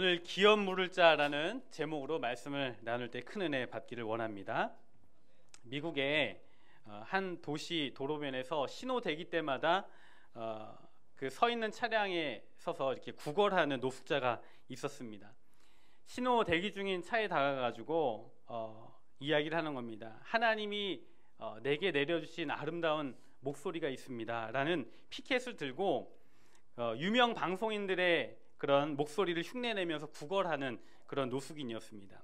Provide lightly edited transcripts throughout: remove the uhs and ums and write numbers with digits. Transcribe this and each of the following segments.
오늘 기업 물을 자라는 제목으로 말씀을 나눌 때 큰 은혜 받기를 원합니다. 미국의 한 도시 도로변에서 신호 대기 때마다 그 서 있는 차량에 서서 이렇게 구걸하는 노숙자가 있었습니다. 신호 대기 중인 차에 다가가지고 이야기를 하는 겁니다. 하나님이 내게 내려주신 아름다운 목소리가 있습니다 라는 피켓을 들고 유명 방송인들의 그런 목소리를 흉내내면서 구걸하는 그런 노숙인이었습니다.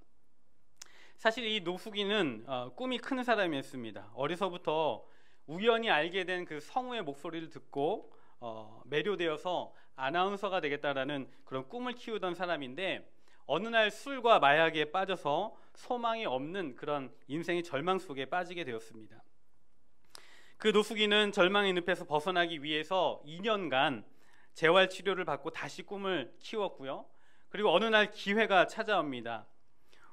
사실 이 노숙인은 꿈이 큰 사람이었습니다. 어려서부터 우연히 알게 된 그 성우의 목소리를 듣고 매료되어서 아나운서가 되겠다라는 그런 꿈을 키우던 사람인데, 어느 날 술과 마약에 빠져서 소망이 없는 그런 인생의 절망 속에 빠지게 되었습니다. 그 노숙인은 절망의 늪에서 벗어나기 위해서 2년간 재활치료를 받고 다시 꿈을 키웠고요. 그리고 어느 날 기회가 찾아옵니다.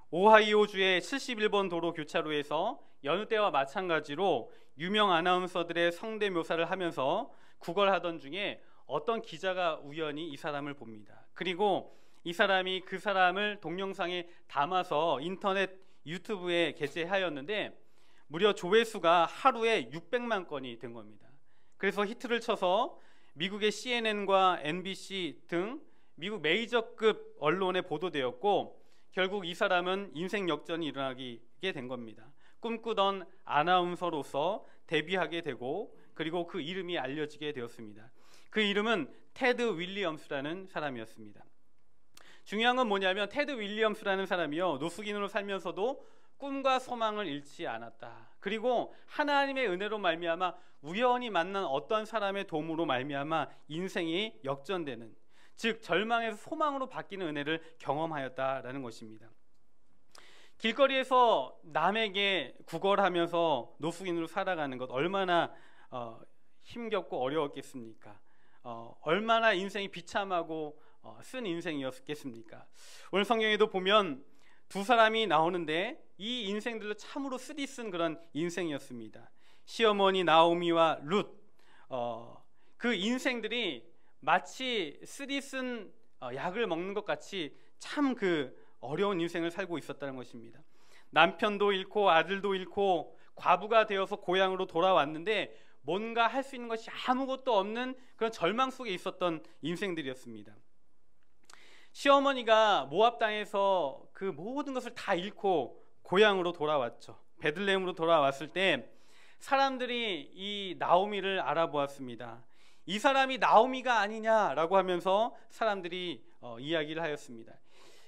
오하이오주의 71번 도로 교차로에서 여느 때와 마찬가지로 유명 아나운서들의 성대묘사를 하면서 구걸하던 중에 어떤 기자가 우연히 이 사람을 봅니다. 그리고 이 사람이 그 사람을 동영상에 담아서 인터넷 유튜브에 게재하였는데 무려 조회수가 하루에 600만 건이 된 겁니다. 그래서 히트를 쳐서 미국의 CNN과 NBC 등 미국 메이저급 언론에 보도되었고, 결국 이 사람은 인생 역전이 일어나게 된 겁니다. 꿈꾸던 아나운서로서 데뷔하게 되고, 그리고 그 이름이 알려지게 되었습니다. 그 이름은 테드 윌리엄스라는 사람이었습니다. 중요한 건 뭐냐면 테드 윌리엄스라는 사람이요, 노숙인으로 살면서도 꿈과 소망을 잃지 않았다. 그리고 하나님의 은혜로 말미암아 우연히 만난 어떤 사람의 도움으로 말미암아 인생이 역전되는, 즉 절망에서 소망으로 바뀌는 은혜를 경험하였다라는 것입니다. 길거리에서 남에게 구걸하면서 노숙인으로 살아가는 것 얼마나 힘겹고 어려웠겠습니까? 얼마나 인생이 비참하고 쓴 인생이었겠습니까? 오늘 성경에도 보면 두 사람이 나오는데 이 인생들도 참으로 쓰디쓴 그런 인생이었습니다. 시어머니 나오미와 룻, 그 인생들이 마치 쓰디쓴 약을 먹는 것 같이 참 그 어려운 인생을 살고 있었다는 것입니다. 남편도 잃고 아들도 잃고 과부가 되어서 고향으로 돌아왔는데 뭔가 할 수 있는 것이 아무것도 없는 그런 절망 속에 있었던 인생들이었습니다. 시어머니가 모압 땅에서 그 모든 것을 다 잃고 고향으로 돌아왔죠. 베들레헴으로 돌아왔을 때 사람들이 이 나오미를 알아보았습니다. 이 사람이 나오미가 아니냐라고 하면서 사람들이 이야기를 하였습니다.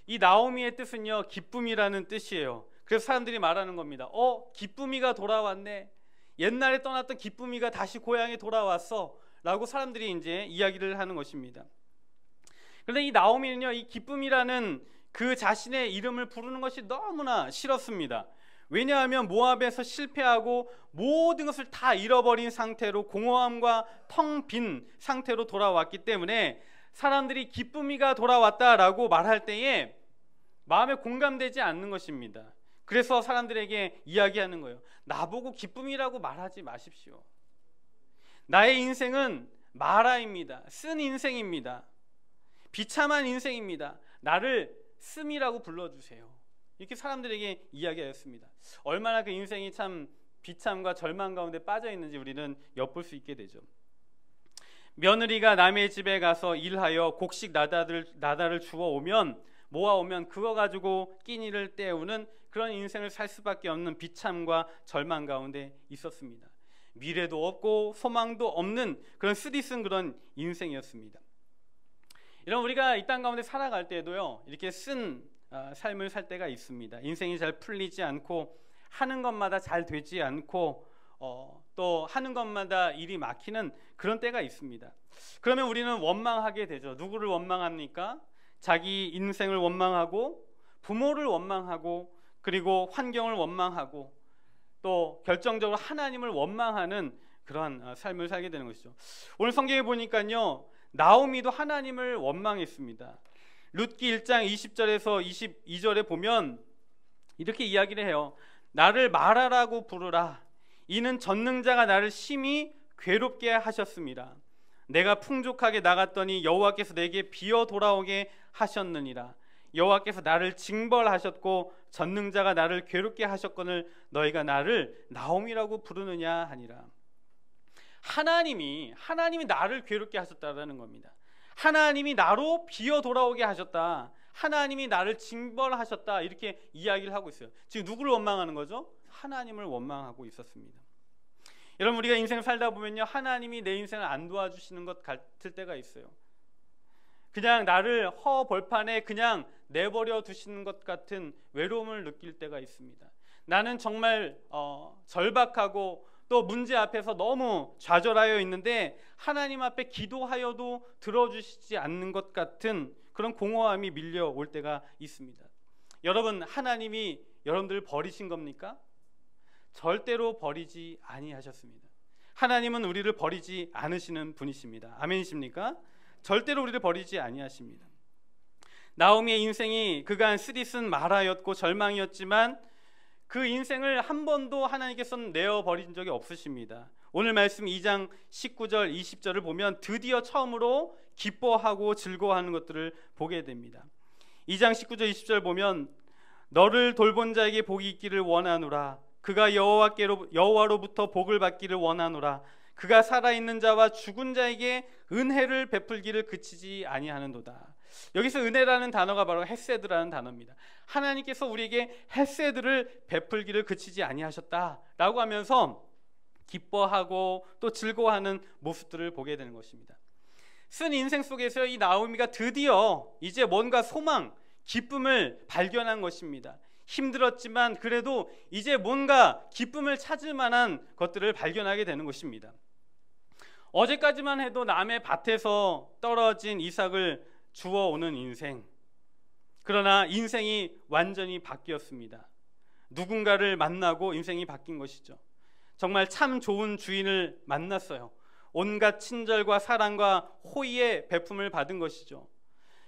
이 나오미의 뜻은요, 기쁨이라는 뜻이에요. 그래서 사람들이 말하는 겁니다. 기쁨이가 돌아왔네. 옛날에 떠났던 기쁨이가 다시 고향에 돌아왔어 라고 사람들이 이제 이야기를 하는 것입니다. 그런데 이 나오미는요, 이 기쁨이라는 그 자신의 이름을 부르는 것이 너무나 싫었습니다. 왜냐하면 모압에서 실패하고 모든 것을 다 잃어버린 상태로 공허함과 텅 빈 상태로 돌아왔기 때문에 사람들이 기쁨이가 돌아왔다라고 말할 때에 마음에 공감되지 않는 것입니다. 그래서 사람들에게 이야기하는 거예요. 나보고 기쁨이라고 말하지 마십시오. 나의 인생은 마라입니다. 쓴 인생입니다. 비참한 인생입니다. 나를 씀이라고 불러주세요. 이렇게 사람들에게 이야기하였습니다. 얼마나 그 인생이 참 비참과 절망 가운데 빠져 있는지 우리는 엿볼 수 있게 되죠. 며느리가 남의 집에 가서 일하여 곡식 나다를 주워오면 모아오면 그거 가지고 끼니를 때우는 그런 인생을 살 수밖에 없는 비참과 절망 가운데 있었습니다. 미래도 없고 소망도 없는 그런 쓰디쓴 그런 인생이었습니다. 이런 우리가 이 땅 가운데 살아갈 때도요, 이렇게 쓴 삶을 살 때가 있습니다. 인생이 잘 풀리지 않고 하는 것마다 잘 되지 않고 또 하는 것마다 일이 막히는 그런 때가 있습니다. 그러면 우리는 원망하게 되죠. 누구를 원망합니까? 자기 인생을 원망하고 부모를 원망하고 그리고 환경을 원망하고 또 결정적으로 하나님을 원망하는 그러한 삶을 살게 되는 것이죠. 오늘 성경에 보니까요, 나오미도 하나님을 원망했습니다. 룻기 1장 20절에서 22절에 보면 이렇게 이야기를 해요. 나를 마라라고 부르라. 이는 전능자가 나를 심히 괴롭게 하셨습니다. 내가 풍족하게 나갔더니 여호와께서 내게 비어 돌아오게 하셨느니라. 여호와께서 나를 징벌하셨고 전능자가 나를 괴롭게 하셨거늘 너희가 나를 나옴이라고 부르느냐 하니라. 하나님이 나를 괴롭게 하셨다라는 겁니다. 하나님이 나로 비어 돌아오게 하셨다. 하나님이 나를 징벌하셨다. 이렇게 이야기를 하고 있어요. 지금 누구를 원망하는 거죠? 하나님을 원망하고 있었습니다. 여러분, 우리가 인생을 살다 보면요, 하나님이 내 인생을 안 도와주시는 것 같을 때가 있어요. 그냥 나를 허벌판에 그냥 내버려 두시는 것 같은 외로움을 느낄 때가 있습니다. 나는 정말 절박하고 또 문제 앞에서 너무 좌절하여 있는데 하나님 앞에 기도하여도 들어주시지 않는 것 같은 그런 공허함이 밀려올 때가 있습니다. 여러분, 하나님이 여러분들을 버리신 겁니까? 절대로 버리지 아니하셨습니다. 하나님은 우리를 버리지 않으시는 분이십니다. 아멘이십니까? 절대로 우리를 버리지 아니하십니다. 나오미의 인생이 그간 쓰디쓴 마라였고 절망이었지만 그 인생을 한 번도 하나님께서는 내어버린 적이 없으십니다. 오늘 말씀 2장 19절 20절을 보면 드디어 처음으로 기뻐하고 즐거워하는 것들을 보게 됩니다. 2장 19절 20절 보면 너를 돌본 자에게 복이 있기를 원하노라. 그가 여호와로부터 복을 받기를 원하노라. 그가 살아있는 자와 죽은 자에게 은혜를 베풀기를 그치지 아니하는도다. 여기서 은혜라는 단어가 바로 헤세드라는 단어입니다. 하나님께서 우리에게 헤세드를 베풀기를 그치지 아니하셨다라고 하면서 기뻐하고 또 즐거워하는 모습들을 보게 되는 것입니다. 쓴 인생 속에서 이 나오미가 드디어 이제 뭔가 소망, 기쁨을 발견한 것입니다. 힘들었지만 그래도 이제 뭔가 기쁨을 찾을 만한 것들을 발견하게 되는 것입니다. 어제까지만 해도 남의 밭에서 떨어진 이삭을 주워오는 인생, 그러나 인생이 완전히 바뀌었습니다. 누군가를 만나고 인생이 바뀐 것이죠. 정말 참 좋은 주인을 만났어요. 온갖 친절과 사랑과 호의의 베품을 받은 것이죠.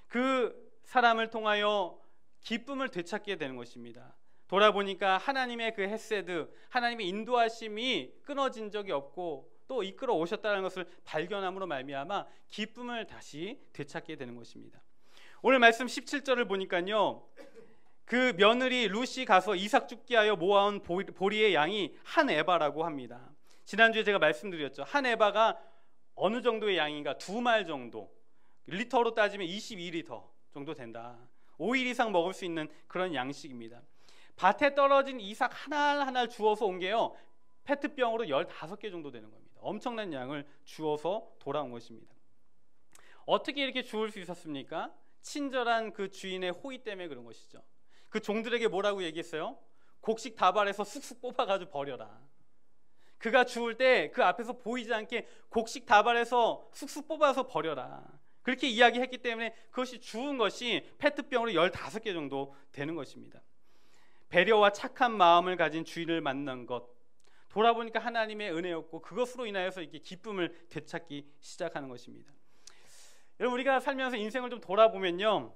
그 사람을 통하여 기쁨을 되찾게 되는 것입니다. 돌아보니까 하나님의 그 헤세드, 하나님의 인도하심이 끊어진 적이 없고 또 이끌어 오셨다는 것을 발견함으로 말미암아 기쁨을 다시 되찾게 되는 것입니다. 오늘 말씀 17절을 보니까요, 그 며느리 룻이 가서 이삭 죽게 하여 모아온 보리의 양이 한 에바라고 합니다. 지난주에 제가 말씀드렸죠. 한 에바가 어느 정도의 양인가? 2말 정도, 리터로 따지면 22리터 정도 된다. 5일 이상 먹을 수 있는 그런 양식입니다. 밭에 떨어진 이삭 하나하나 주워서 온 게요, 페트병으로 15개 정도 되는 겁니다. 엄청난 양을 주워서 돌아온 것입니다. 어떻게 이렇게 주울 수 있었습니까? 친절한 그 주인의 호의 때문에 그런 것이죠. 그 종들에게 뭐라고 얘기했어요? 곡식 다발에서 쑥쑥 뽑아가지고 버려라. 그가 주울 때 그 앞에서 보이지 않게 곡식 다발에서 쑥쑥 뽑아서 버려라. 그렇게 이야기했기 때문에 그것이 주운 것이 페트병으로 15개 정도 되는 것입니다. 배려와 착한 마음을 가진 주인을 만난 것, 돌아보니까 하나님의 은혜였고 그것으로 인하여서 이렇게 기쁨을 되찾기 시작하는 것입니다. 여러분, 우리가 살면서 인생을 좀 돌아보면요,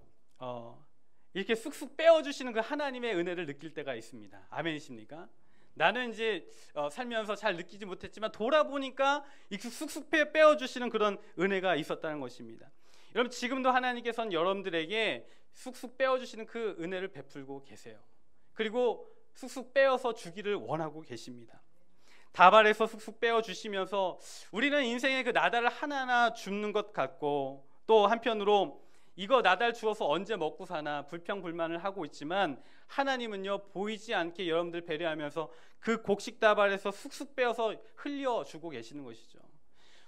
이렇게 쑥쑥 빼어주시는 그 하나님의 은혜를 느낄 때가 있습니다. 아멘이십니까? 나는 이제 살면서 잘 느끼지 못했지만 돌아보니까 이렇게 쑥쑥 빼어주시는 그런 은혜가 있었다는 것입니다. 여러분, 지금도 하나님께서는 여러분들에게 쑥쑥 빼어주시는 그 은혜를 베풀고 계세요. 그리고 쑥쑥 빼어서 주기를 원하고 계십니다. 다발에서 쑥쑥 빼어주시면서 우리는 인생의 그 나달을 하나하나 줍는 것 같고, 또 한편으로 이거 나달 주어서 언제 먹고 사나 불평불만을 하고 있지만 하나님은요, 보이지 않게 여러분들 배려하면서 그 곡식 다발에서 쑥쑥 빼어서 흘려주고 계시는 것이죠.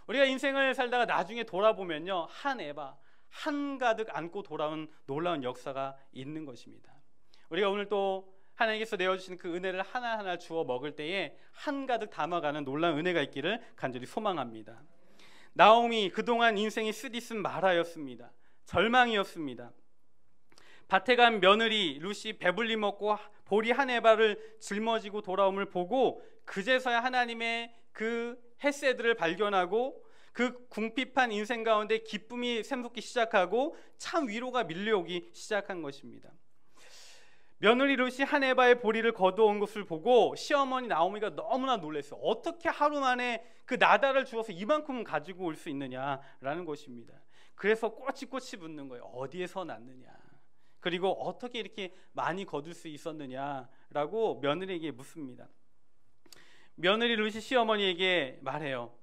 우리가 인생을 살다가 나중에 돌아보면요, 한 에바 한가득 안고 돌아온 놀라운 역사가 있는 것입니다. 우리가 오늘 또 하나님께서 내어주시는 그 은혜를 하나하나 주어 먹을 때에 한가득 담아가는 놀라운 은혜가 있기를 간절히 소망합니다. 나오미, 그동안 인생이 쓰디쓴 마라였습니다. 절망이었습니다. 밭에 간 며느리 룻이 배불리 먹고 보리 한 에바를 짊어지고 돌아옴을 보고 그제서야 하나님의 그 헤세드를 발견하고 그 궁핍한 인생 가운데 기쁨이 샘솟기 시작하고 참 위로가 밀려오기 시작한 것입니다. 며느리 룻이 한 에바의 보리를 거두어온 것을 보고 시어머니 나오미가 너무나 놀랐어요. 어떻게 하루 만에 그 나달을 주어서 이만큼 가지고 올 수 있느냐라는 것입니다. 그래서 꼬치꼬치 묻는 거예요. 어디에서 났느냐? 그리고 어떻게 이렇게 많이 거둘 수 있었느냐라고 며느리에게 묻습니다. 며느리 룻이 시어머니에게 말해요.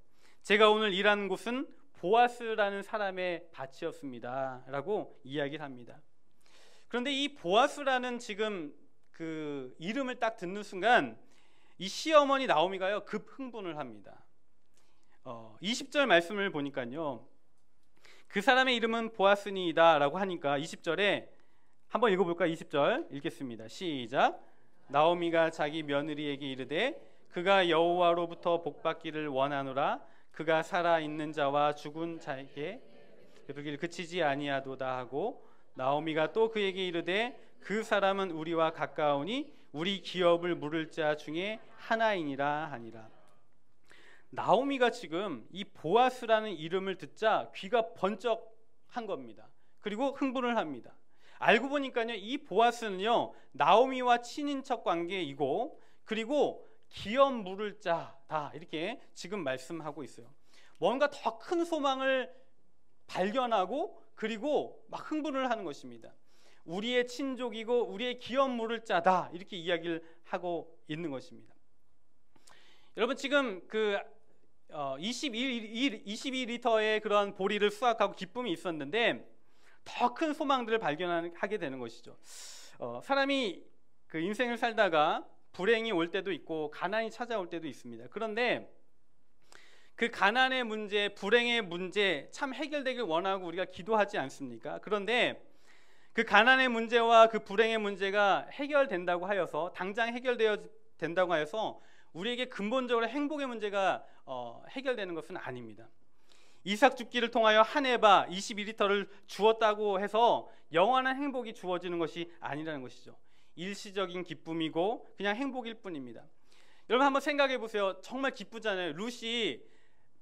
제가 오늘 일하는 곳은 보아스라는 사람의 밭이었습니다 라고 이야기를 합니다. 그런데 이 보아스라는 지금 그 이름을 딱 듣는 순간 이 시어머니 나오미가요 급 흥분을 합니다. 20절 말씀을 보니까요, 그 사람의 이름은 보아스니이다 라고 하니까 20절에 한번 읽어볼까? 20절 읽겠습니다. 시작. 나오미가 자기 며느리에게 이르되 그가 여호와로부터 복받기를 원하노라. 그가 살아있는 자와 죽은 자에게 이르기를 그치지 아니하도다 하고, 나오미가 또 그에게 이르되 그 사람은 우리와 가까우니 우리 기업을 물을 자 중에 하나이니라 하니라. 나오미가 지금 이 보아스라는 이름을 듣자 귀가 번쩍한 겁니다. 그리고 흥분을 합니다. 알고 보니까요, 이 보아스는요 나오미와 친인척 관계이고, 그리고 기업 물을 자다 이렇게 지금 말씀하고 있어요. 뭔가 더 큰 소망을 발견하고 그리고 막 흥분을 하는 것입니다. 우리의 친족이고 우리의 기업 물을 자다 이렇게 이야기를 하고 있는 것입니다. 여러분, 지금 그 22리터의 그런 보리를 수확하고 기쁨이 있었는데 더 큰 소망들을 발견하게 되는 것이죠. 사람이 그 인생을 살다가 불행이 올 때도 있고 가난이 찾아올 때도 있습니다. 그런데 그 가난의 문제, 불행의 문제 참 해결되길 원하고 우리가 기도하지 않습니까? 그런데 그 가난의 문제와 그 불행의 문제가 해결된다고 하여서, 당장 해결되어 된다고 하여서 우리에게 근본적으로 행복의 문제가 해결되는 것은 아닙니다. 이삭 죽기를 통하여 한 에바 22리터를 주었다고 해서 영원한 행복이 주어지는 것이 아니라는 것이죠. 일시적인 기쁨이고 그냥 행복일 뿐입니다. 여러분 한번 생각해 보세요. 정말 기쁘잖아요. 룻이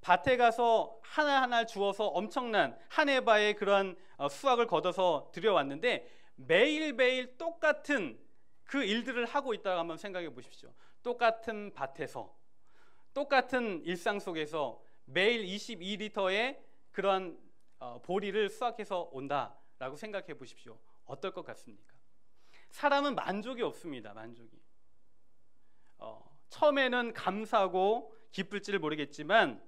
밭에 가서 하나하나 주워서 엄청난 한 에바의 그런 수확을 거둬서 들여왔는데 매일매일 똑같은 그 일들을 하고 있다고 한번 생각해 보십시오. 똑같은 밭에서 똑같은 일상 속에서 매일 22리터의 그런 보리를 수확해서 온다라고 생각해 보십시오. 어떨 것 같습니까? 사람은 만족이 없습니다. 만족이. 처음에는 감사하고 기쁠지를 모르겠지만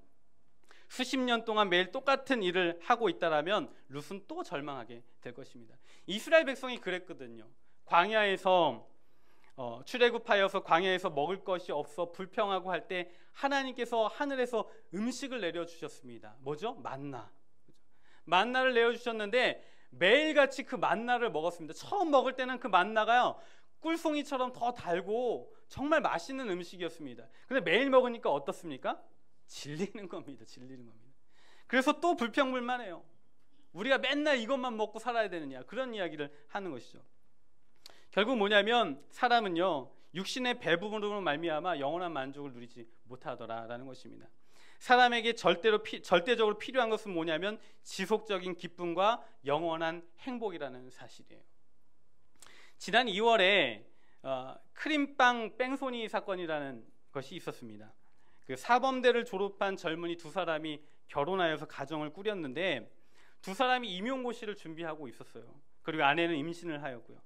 수십 년 동안 매일 똑같은 일을 하고 있다라면 룻은 또 절망하게 될 것입니다. 이스라엘 백성이 그랬거든요. 광야에서 출애굽하여서 광야에서 먹을 것이 없어 불평하고 할 때 하나님께서 하늘에서 음식을 내려주셨습니다. 뭐죠? 만나. 만나를 내려주셨는데 매일같이 그 만나를 먹었습니다. 처음 먹을 때는 그 만나가요 꿀송이처럼 더 달고 정말 맛있는 음식이었습니다. 근데 매일 먹으니까 어떻습니까? 질리는 겁니다. 질리는 겁니다. 그래서 또 불평불만해요. 우리가 맨날 이것만 먹고 살아야 되느냐, 그런 이야기를 하는 것이죠. 결국 뭐냐면 사람은요 육신의 배부름으로 말미암아 영원한 만족을 누리지 못하더라라는 것입니다. 사람에게 절대적으로 필요한 것은 뭐냐면 지속적인 기쁨과 영원한 행복이라는 사실이에요. 지난 2월에 크림빵 뺑소니 사건이라는 것이 있었습니다. 그 사범대를 졸업한 젊은이 두 사람이 결혼하여서 가정을 꾸렸는데 두 사람이 임용고시를 준비하고 있었어요. 그리고 아내는 임신을 하였고요.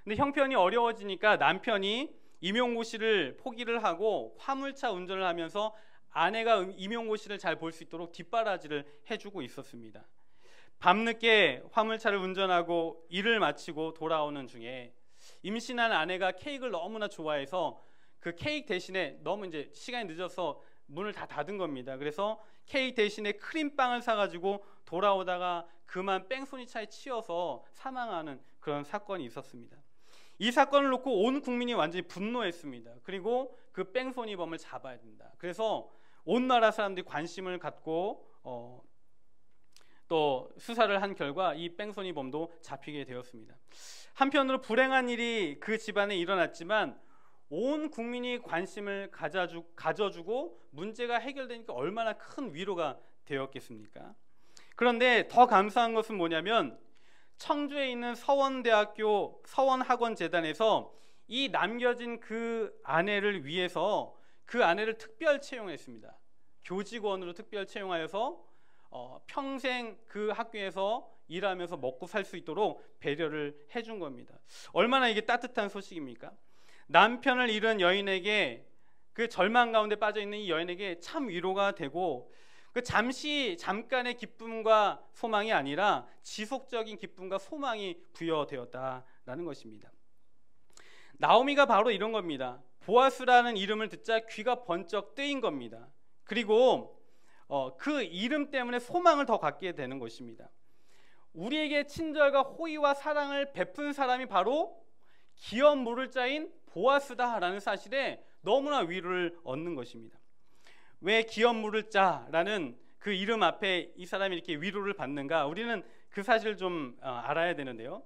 근데 형편이 어려워지니까 남편이 임용고시를 포기를 하고 화물차 운전을 하면서 아내가 임용고시를 잘 볼 수 있도록 뒷바라지를 해주고 있었습니다. 밤늦게 화물차를 운전하고 일을 마치고 돌아오는 중에 임신한 아내가 케이크를 너무나 좋아해서 그 케이크 대신에 너무 이제 시간이 늦어서 문을 다 닫은 겁니다. 그래서 케이크 대신에 크림빵을 사가지고 돌아오다가 그만 뺑소니차에 치여서 사망하는 그런 사건이 있었습니다. 이 사건을 놓고 온 국민이 완전히 분노했습니다. 그리고 그 뺑소니범을 잡아야 된다. 그래서 온 나라 사람들이 관심을 갖고 또 수사를 한 결과 이 뺑소니범도 잡히게 되었습니다. 한편으로 불행한 일이 그 집안에 일어났지만 온 국민이 관심을 가져주고 문제가 해결되니까 얼마나 큰 위로가 되었겠습니까? 그런데 더 감사한 것은 뭐냐면 청주에 있는 서원대학교 서원학원재단에서 이 남겨진 그 아내를 위해서 그 아내를 특별 채용했습니다. 교직원으로 특별 채용하여서 평생 그 학교에서 일하면서 먹고 살 수 있도록 배려를 해준 겁니다. 얼마나 이게 따뜻한 소식입니까? 남편을 잃은 여인에게, 그 절망 가운데 빠져 있는 이 여인에게 참 위로가 되고, 그 잠깐의 기쁨과 소망이 아니라 지속적인 기쁨과 소망이 부여되었다라는 것입니다. 나오미가 바로 이런 겁니다. 보아스라는 이름을 듣자 귀가 번쩍 뜨인 겁니다. 그리고 그 이름 때문에 소망을 더 갖게 되는 것입니다. 우리에게 친절과 호의와 사랑을 베푼 사람이 바로 기업 물을 자인 보아스다라는 사실에 너무나 위로를 얻는 것입니다. 왜 기업 물을 자라는 그 이름 앞에 이 사람이 이렇게 위로를 받는가? 우리는 그 사실을 좀 알아야 되는데요.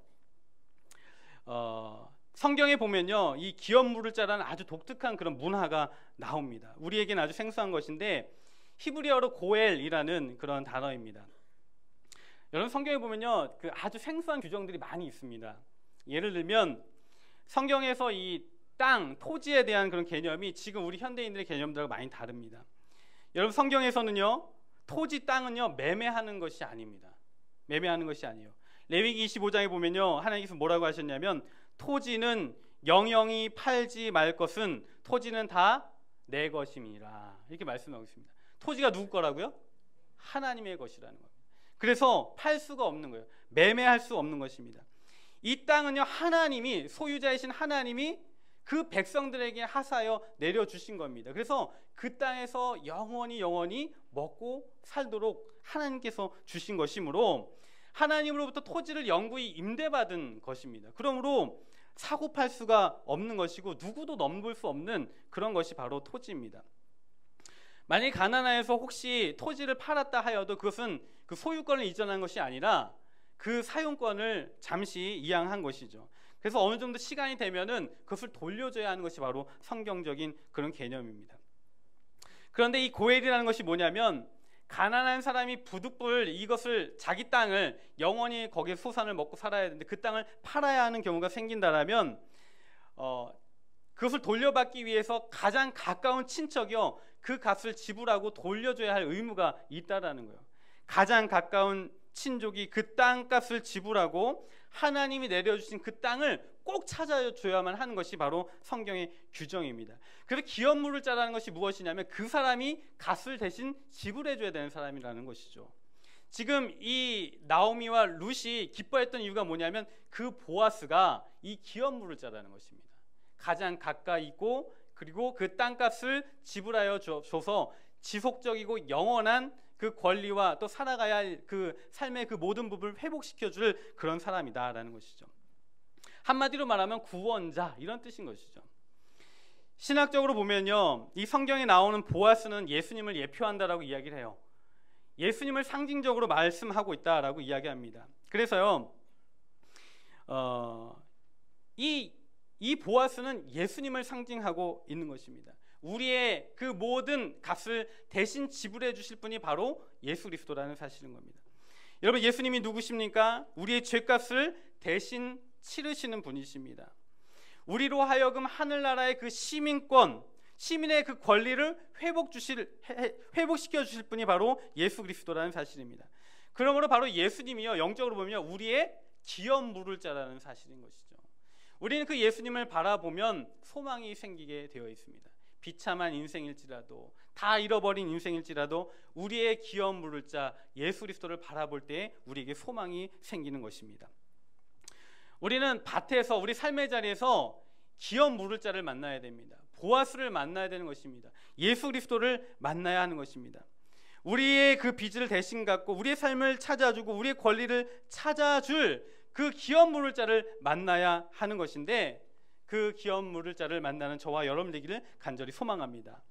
성경에 보면요, 이 기업 물을 자라는 아주 독특한 그런 문화가 나옵니다. 우리에게는 아주 생소한 것인데 히브리어로 고엘이라는 그런 단어입니다. 여러분, 성경에 보면요, 그 아주 생소한 규정들이 많이 있습니다. 예를 들면 성경에서 이 땅, 토지에 대한 그런 개념이 지금 우리 현대인들의 개념들과 많이 다릅니다. 여러분, 성경에서는요, 토지, 땅은요, 매매하는 것이 아닙니다. 매매하는 것이 아니에요. 레위기 25장에 보면요, 하나님께서 뭐라고 하셨냐면, 토지는 영영이 팔지 말 것은 토지는 다 내 것임이라, 이렇게 말씀하고 있습니다. 토지가 누구 거라고요? 하나님의 것이라는 겁니다. 그래서 팔 수가 없는 거예요. 매매할 수 없는 것입니다. 이 땅은요, 하나님이, 소유자이신 하나님이 그 백성들에게 하사하여 내려주신 겁니다. 그래서 그 땅에서 영원히 먹고 살도록 하나님께서 주신 것이므로 하나님으로부터 토지를 영구히 임대받은 것입니다. 그러므로 사고 팔 수가 없는 것이고 누구도 넘볼 수 없는 그런 것이 바로 토지입니다. 만약에 가나안에서 혹시 토지를 팔았다 하여도 그것은 그 소유권을 이전한 것이 아니라 그 사용권을 잠시 이양한 것이죠. 그래서 어느 정도 시간이 되면은 그것을 돌려줘야 하는 것이 바로 성경적인 그런 개념입니다. 그런데 이 고엘이라는 것이 뭐냐면, 가난한 사람이 부득불 이것을, 자기 땅을 영원히 거기에 소산을 먹고 살아야 되는데 그 땅을 팔아야 하는 경우가 생긴다라면 그것을 돌려받기 위해서 가장 가까운 친척이요, 그 값을 지불하고 돌려줘야 할 의무가 있다라는 거예요. 가장 가까운 친족이 그 땅값을 지불하고 하나님이 내려주신 그 땅을 꼭 찾아줘야만 하는 것이 바로 성경의 규정입니다. 그래서 기업 물을 자라는 것이 무엇이냐면 그 사람이 값을 대신 지불해줘야 되는 사람이라는 것이죠. 지금 이 나오미와 룻이 기뻐했던 이유가 뭐냐면 그 보아스가 이 기업 물을 자라는 것입니다. 가장 가까이 있고 그리고 그 땅값을 지불하여 줘서 지속적이고 영원한 그 권리와 또 살아가야 할 그 삶의 그 모든 부분을 회복시켜줄 그런 사람이다라는 것이죠. 한마디로 말하면 구원자, 이런 뜻인 것이죠. 신학적으로 보면요, 이 성경에 나오는 보아스는 예수님을 예표한다라고 이야기를 해요. 예수님을 상징적으로 말씀하고 있다라고 이야기합니다. 그래서요, 이 보아스는 예수님을 상징하고 있는 것입니다. 우리의 그 모든 값을 대신 지불해 주실 분이 바로 예수 그리스도라는 사실인 겁니다. 여러분, 예수님이 누구십니까? 우리의 죄값을 대신 치르시는 분이십니다. 우리로 하여금 하늘나라의 그 시민권, 시민의 그 권리를 회복시켜 주실 분이 바로 예수 그리스도라는 사실입니다. 그러므로 바로 예수님이요, 영적으로 보면 우리의 기업 물을 자라는 사실인 것이죠. 우리는 그 예수님을 바라보면 소망이 생기게 되어 있습니다. 비참한 인생일지라도, 다 잃어버린 인생일지라도 우리의 기업 물을 자 예수 그리스도를 바라볼 때 우리에게 소망이 생기는 것입니다. 우리는 밭에서, 우리 삶의 자리에서 기업 물을 자를 만나야 됩니다. 보아스를 만나야 되는 것입니다. 예수 그리스도를 만나야 하는 것입니다. 우리의 그 빚을 대신 갚고 우리의 삶을 찾아주고 우리의 권리를 찾아줄 그 기업 물을 자를 만나야 하는 것인데, 그 기업 물을 자를 만나는 저와 여러분 되기를 간절히 소망합니다.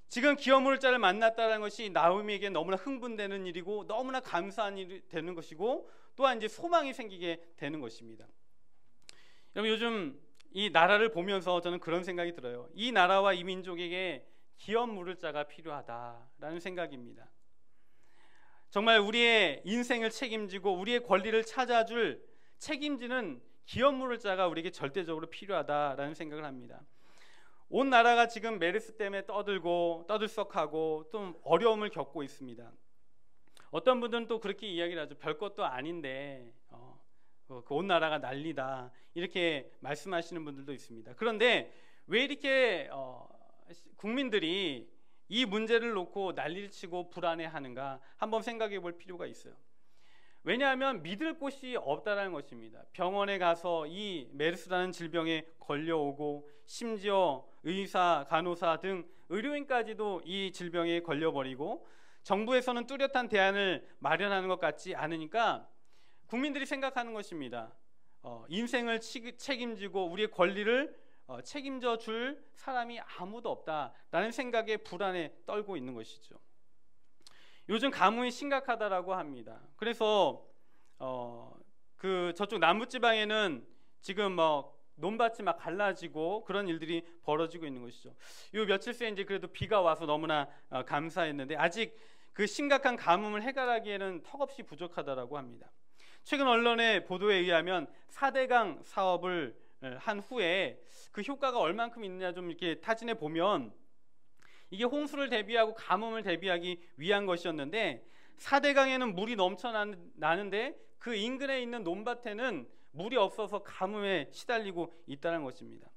지금 기업 물을 자를 만났다는 것이 나오미에게 너무나 흥분되는 일이고 너무나 감사한 일이 되는 것이고 또한 이제 소망이 생기게 되는 것입니다. 여러분, 요즘 이 나라를 보면서 저는 그런 생각이 들어요. 이 나라와 이 민족에게 기업 물을 자가 필요하다라는 생각입니다. 정말 우리의 인생을 책임지고 우리의 권리를 찾아줄 책임지는 기업 물을 자가 우리에게 절대적으로 필요하다라는 생각을 합니다. 온 나라가 지금 메르스 때문에 떠들썩하고 또 어려움을 겪고 있습니다. 어떤 분들은 또 그렇게 이야기를 하죠. 별것도 아닌데 그 온 나라가 난리다, 이렇게 말씀하시는 분들도 있습니다. 그런데 왜 이렇게 국민들이 이 문제를 놓고 난리를 치고 불안해하는가 한번 생각해 볼 필요가 있어요. 왜냐하면 믿을 곳이 없다는 것입니다. 병원에 가서 이 메르스라는 질병에 걸려오고, 심지어 의사, 간호사 등 의료인까지도 이 질병에 걸려버리고, 정부에서는 뚜렷한 대안을 마련하는 것 같지 않으니까 국민들이 생각하는 것입니다. 인생을 책임지고 우리의 권리를 책임져 줄 사람이 아무도 없다라는 생각에 불안에 떨고 있는 것이죠. 요즘 가뭄이 심각하다라고 합니다. 그래서 그 저쪽 남부지방에는 지금 논밭이 막 갈라지고 그런 일들이 벌어지고 있는 것이죠. 요 며칠 새 이제 그래도 비가 와서 너무나 감사했는데, 아직 그 심각한 가뭄을 해결하기에는 턱없이 부족하다라고 합니다. 최근 언론의 보도에 의하면 4대강 사업을 한 후에 그 효과가 얼만큼 있느냐 좀 이렇게 타진해 보면, 이게 홍수를 대비하고 가뭄을 대비하기 위한 것이었는데 4대강에는 물이 넘쳐나는데 그 인근에 있는 논밭에는 물이 없어서 가뭄에 시달리고 있다는 것입니다.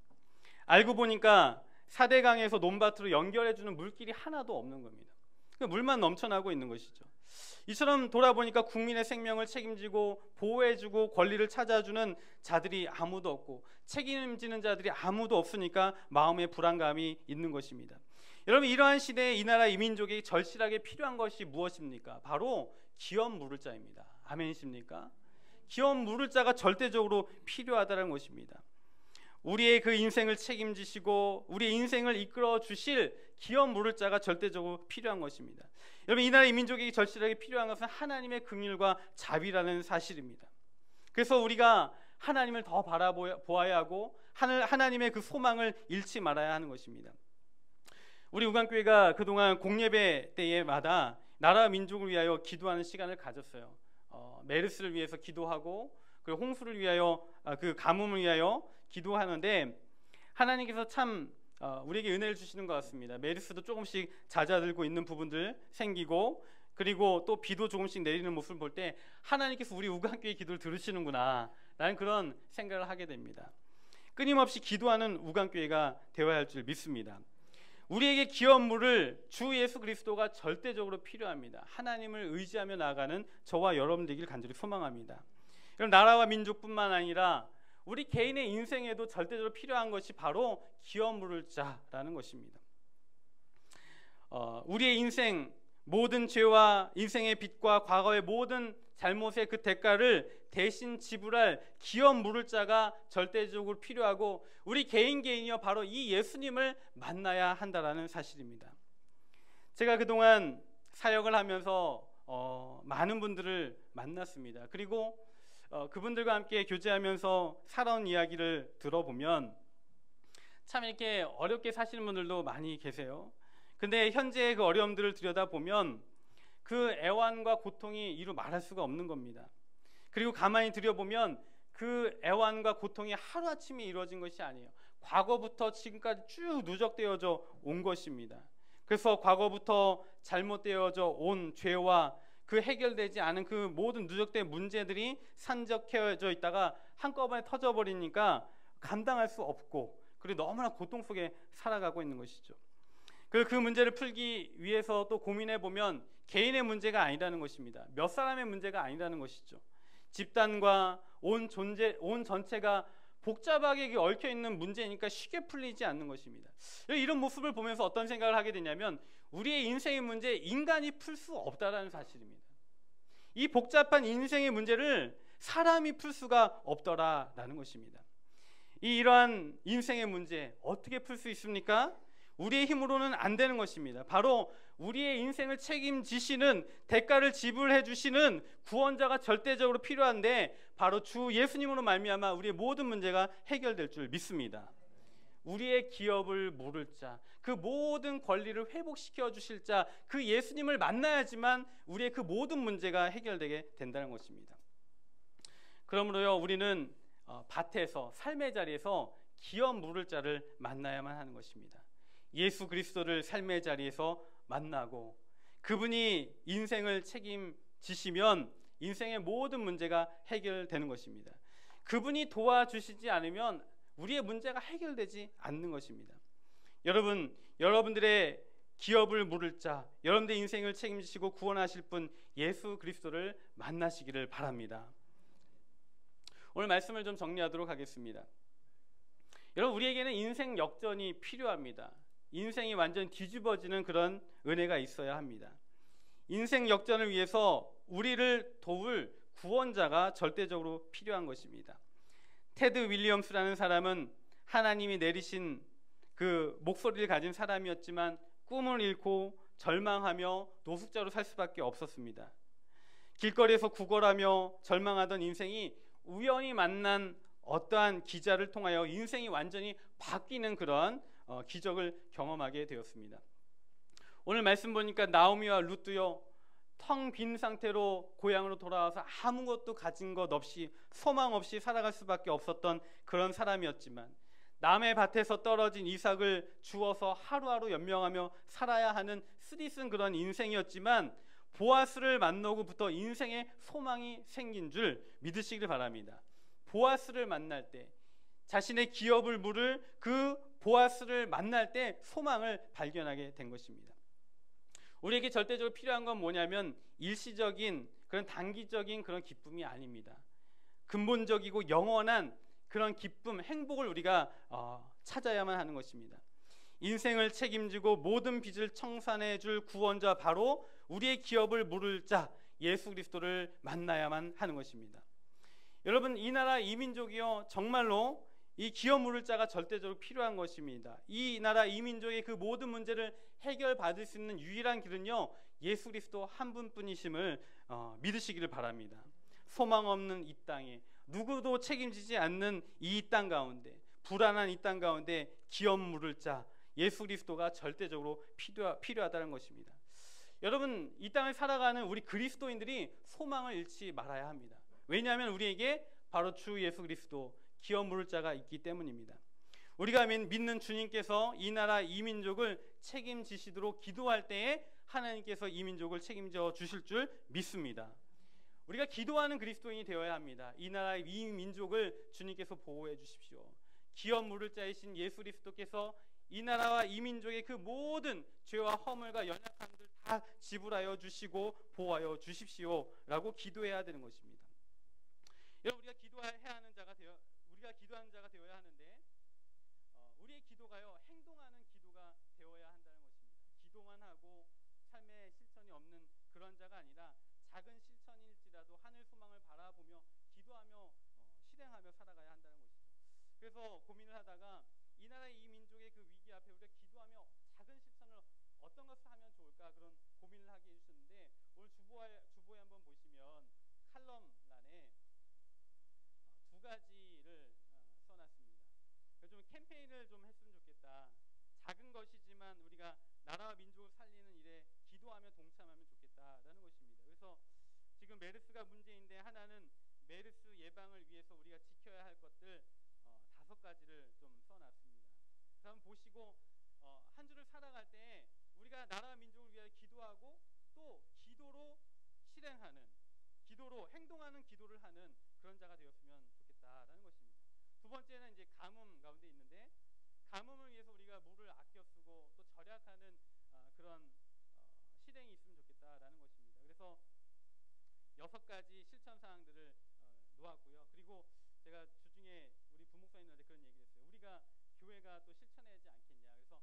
알고 보니까 4대강에서 논밭으로 연결해주는 물길이 하나도 없는 겁니다. 물만 넘쳐나고 있는 것이죠. 이처럼 돌아보니까 국민의 생명을 책임지고 보호해주고 권리를 찾아주는 자들이 아무도 없고, 책임지는 자들이 아무도 없으니까 마음의 불안감이 있는 것입니다. 여러분, 이러한 시대에 이 나라 이 민족이 절실하게 필요한 것이 무엇입니까? 바로 기업 물을 자입니다. 아멘이십니까? 기업 물을 자가 절대적으로 필요하다는 것입니다. 우리의 그 인생을 책임지시고 우리의 인생을 이끌어 주실 기업 물을 자가 절대적으로 필요한 것입니다. 여러분, 이 나라 이 민족에게 절실하게 필요한 것은 하나님의 긍휼과 자비라는 사실입니다. 그래서 우리가 하나님을 더 바라보아야 하고 하나님의 그 소망을 잃지 말아야 하는 것입니다. 우리 우간교회가 그동안 공예배 때마다 나라와 민족을 위하여 기도하는 시간을 가졌어요. 메르스를 위해서 기도하고, 그리고 홍수를 위하여, 그 가뭄을 위하여 기도하는데, 하나님께서 참 우리에게 은혜를 주시는 것 같습니다. 메르스도 조금씩 잦아들고 있는 부분들 생기고, 그리고 또 비도 조금씩 내리는 모습을 볼 때 하나님께서 우리 우간교회 기도를 들으시는구나 라는 그런 생각을 하게 됩니다. 끊임없이 기도하는 우간교회가 되어야 할 줄 믿습니다. 우리에게 기업 물을 주 예수 그리스도가 절대적으로 필요합니다. 하나님을 의지하며 나아가는 저와 여러분 되길 간절히 소망합니다. 그럼 나라와 민족뿐만 아니라 우리 개인의 인생에도 절대적으로 필요한 것이 바로 기업 물을 자라는 것입니다. 우리의 인생, 모든 죄와 인생의 빚과 과거의 모든 잘못의 그 대가를 대신 지불할 기업 물을 자가 절대적으로 필요하고, 우리 개인이요 바로 이 예수님을 만나야 한다라는 사실입니다. 제가 그동안 사역을 하면서 많은 분들을 만났습니다. 그리고 그분들과 함께 교제하면서 살아온 이야기를 들어보면 참 이렇게 어렵게 사시는 분들도 많이 계세요. 근데 현재의 그 어려움들을 들여다보면 그 애환과 고통이 이루 말할 수가 없는 겁니다. 그리고 가만히 들여보면 그 애환과 고통이 하루아침에 이루어진 것이 아니에요. 과거부터 지금까지 쭉 누적되어져 온 것입니다. 그래서 과거부터 잘못되어져 온 죄와 그 해결되지 않은 그 모든 누적된 문제들이 산적해져 있다가 한꺼번에 터져버리니까 감당할 수 없고, 그리고 너무나 고통 속에 살아가고 있는 것이죠. 그 문제를 풀기 위해서 또 고민해보면 개인의 문제가 아니라는 것입니다. 몇 사람의 문제가 아니라는 것이죠. 집단과 온 전체가 복잡하게 얽혀있는 문제니까 쉽게 풀리지 않는 것입니다. 이런 모습을 보면서 어떤 생각을 하게 되냐면, 우리의 인생의 문제, 인간이 풀 수 없다는 사실입니다. 이 복잡한 인생의 문제를 사람이 풀 수가 없더라라는 것입니다. 이러한 인생의 문제 어떻게 풀 수 있습니까? 우리의 힘으로는 안 되는 것입니다. 바로 우리의 인생을 책임지시는, 대가를 지불해 주시는 구원자가 절대적으로 필요한데, 바로 주 예수님으로 말미암아 우리의 모든 문제가 해결될 줄 믿습니다. 우리의 기업을 물을 자, 그 모든 권리를 회복시켜 주실 자, 그 예수님을 만나야지만 우리의 그 모든 문제가 해결되게 된다는 것입니다. 그러므로요, 우리는 밭에서, 삶의 자리에서 기업 물을 자를 만나야만 하는 것입니다. 예수 그리스도를 삶의 자리에서 만나고, 그분이 인생을 지시면 인생의 모든 문제가 해결되는 것입니다. 그분이 도와주시지 않으면 우리의 문제가 해결되지 않는 것입니다. 여러분, 여러분들의 기업을 물을 자, 여러분들의 인생을 책임지시고 구원하실 분 예수 그리스도를 만나시기를 바랍니다. 오늘 말씀을 좀 정리하도록 하겠습니다. 여러분, 우리에게는 인생 역전이 필요합니다. 인생이 완전 뒤집어지는 그런 은혜가 있어야 합니다. 인생 역전을 위해서 우리를 도울 구원자가 절대적으로 필요한 것입니다. 테드 윌리엄스라는 사람은 하나님이 내리신 그 목소리를 가진 사람이었지만 꿈을 잃고 절망하며 노숙자로 살 수밖에 없었습니다. 길거리에서 구걸하며 절망하던 인생이 우연히 만난 어떠한 기자를 통하여 인생이 완전히 바뀌는 그런 기적을 경험하게 되었습니다. 오늘 말씀 보니까 나오미와 룻도요, 텅 빈 상태로 고향으로 돌아와서 아무것도 가진 것 없이 소망 없이 살아갈 수밖에 없었던 그런 사람이었지만 남의 밭에서 떨어진 이삭을 주워서 하루하루 연명하며 살아야 하는 쓰디쓴 그런 인생이었지만 보아스를 만나고부터 인생의 소망이 생긴 줄 믿으시길 바랍니다. 보아스를 만날 때, 자신의 기업을 물을 그 보아스를 만날 때 소망을 발견하게 된 것입니다. 우리에게 절대적으로 필요한 건 뭐냐면 일시적인 그런 단기적인 그런 기쁨이 아닙니다. 근본적이고 영원한 그런 기쁨, 행복을 우리가 찾아야만 하는 것입니다. 인생을 책임지고 모든 빚을 청산해 줄 구원자, 바로 우리의 기업을 물을 자 예수 그리스도를 만나야만 하는 것입니다. 여러분, 이 나라 이 민족이요, 정말로 이 기업 물을 자가 절대적으로 필요한 것입니다. 이 나라 이 민족의 그 모든 문제를 해결받을 수 있는 유일한 길은요, 예수 그리스도 한 분뿐이심을 믿으시기를 바랍니다. 소망 없는 이 땅에, 누구도 책임지지 않는 이 땅 가운데, 불안한 이 땅 가운데 기업 물을 자 예수 그리스도가 절대적으로 필요하다는 것입니다. 여러분, 이 땅을 살아가는 우리 그리스도인들이 소망을 잃지 말아야 합니다. 왜냐하면 우리에게 바로 주 예수 그리스도 기업 물을 자가 있기 때문입니다. 우리가 믿는 주님께서 이 나라 이 민족을 책임지시도록 기도할 때에 하나님께서 이 민족을 책임져 주실 줄 믿습니다. 우리가 기도하는 그리스도인이 되어야 합니다. 이 나라의 이 민족을 주님께서 보호해 주십시오. 기업 물을 자이신 예수 그리스도께서 이 나라와 이 민족의 그 모든 죄와 허물과 연약함들 다 지불하여 주시고 보호하여 주십시오 라고 기도해야 되는 것입니다. 여러분, 우리가 기도하는 자가 되어야 하는데 우리의 기도가요, 행동하는 기도가 되어야 한다는 것입니다. 기도만 하고 삶에 실천이 없는 그런 자가 아니라 작은 실천일지라도 하늘 소망을 바라보며 기도하며 실행하며 살아가야 한다는 것이죠. 그래서 고민을 하다가 이 나라의 이 민족의 그 위기 앞에 우리가 기도하며 작은 실천을 어떤 것을 하면 좋을까, 그런 고민을 하게 해주셨는데, 오늘 주보에 한번 보시면 칼럼란에 두 가지를 써놨습니다. 그래서 좀 캠페인을 좀 했으면 좋겠다. 작은 것이지만 우리가 나라와 민족을 살리는 일에 기도하며 동참하면 좋겠다라는 것입니다. 그래서 지금 메르스가 문제인데 하나는 메르스 예방을 위해서 우리가 지켜야 할 것들 5가지를 좀 써놨습니다. 그래서 한번 보시고 한 주를 살아갈 때 우리가 나라와 민족을 위하여 기도하고 또 기도로 실행하는, 기도로 행동하는 기도를 하는 그런 자가 되었으면 좋겠다라는 것입니다. 두 번째는 이제 가뭄 가운데 있는데, 가뭄을 위해서 우리가 물을 아껴 쓰고 또 절약하는 그런 실행이 있으면 좋겠다라는 것입니다. 그래서 6가지 실천 사항들을 놓았고요. 그리고 제가 주중에 우리 부목사님들한테 그런 얘기를 했어요. 우리가 교회가 또 실천해야지 않겠냐. 그래서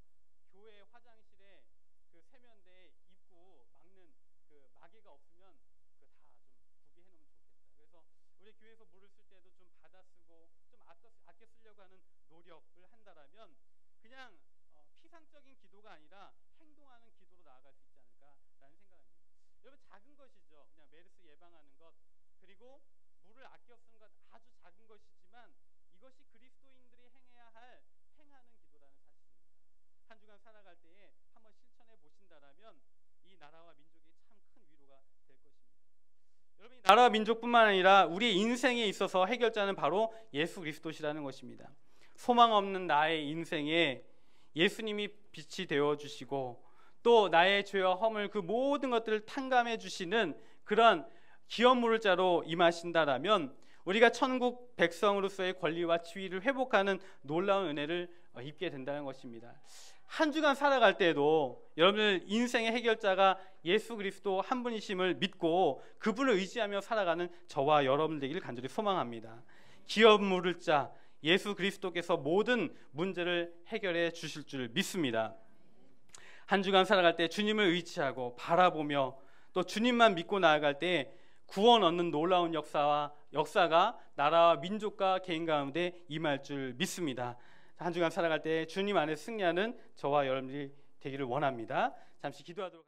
교회 화장실에 그 세면대에 입구 막는 그 마개가 없으면 그 다 좀 구비해 놓으면 좋겠다. 그래서 우리 교회에서 물을 쓸 때도 좀 받아 쓰고 좀 아껴 쓰려고 하는 노력을 한다라면 그냥 피상적인 기도가 아니라 행동하는 기도로 나아갈 수 있지 않을까라는 생각입니다. 여러분, 작은 것이죠. 그냥 메르스 예방하는 것, 그리고 물을 아껴 쓰는 것, 아주 작은 것이지만 이것이 그리스도인들이 행하는 기도라는 사실입니다. 한 주간 살아갈 때에 한번 실천해 보신다라면 이 나라와 민족이 참 큰 위로가 될 것입니다. 여러분, 이 나라와 민족뿐만 아니라 우리 인생에 있어서 해결자는 바로 예수 그리스도시라는 것입니다. 소망 없는 나의 인생에 예수님이 빛이 되어 주시고 또 나의 죄와 허물 그 모든 것들을 탕감해 주시는 그러한 기업 물을 자로 임하신다라면 우리가 천국 백성으로서의 권리와 지위를 회복하는 놀라운 은혜를 입게 된다는 것입니다. 한 주간 살아갈 때에도 여러분들 인생의 해결자가 예수 그리스도 한 분이심을 믿고 그분을 의지하며 살아가는 저와 여러분 되기를 간절히 소망합니다. 기업 물을 자 예수 그리스도께서 모든 문제를 해결해 주실 줄 믿습니다. 한 주간 살아갈 때 주님을 의지하고 바라보며 또 주님만 믿고 나아갈 때 구원 얻는 놀라운 역사가 나라와 민족과 개인 가운데 임할 줄 믿습니다. 한 주간 살아갈 때 주님 안에 승리하는 저와 여러분들이 되기를 원합니다. 잠시 기도하도록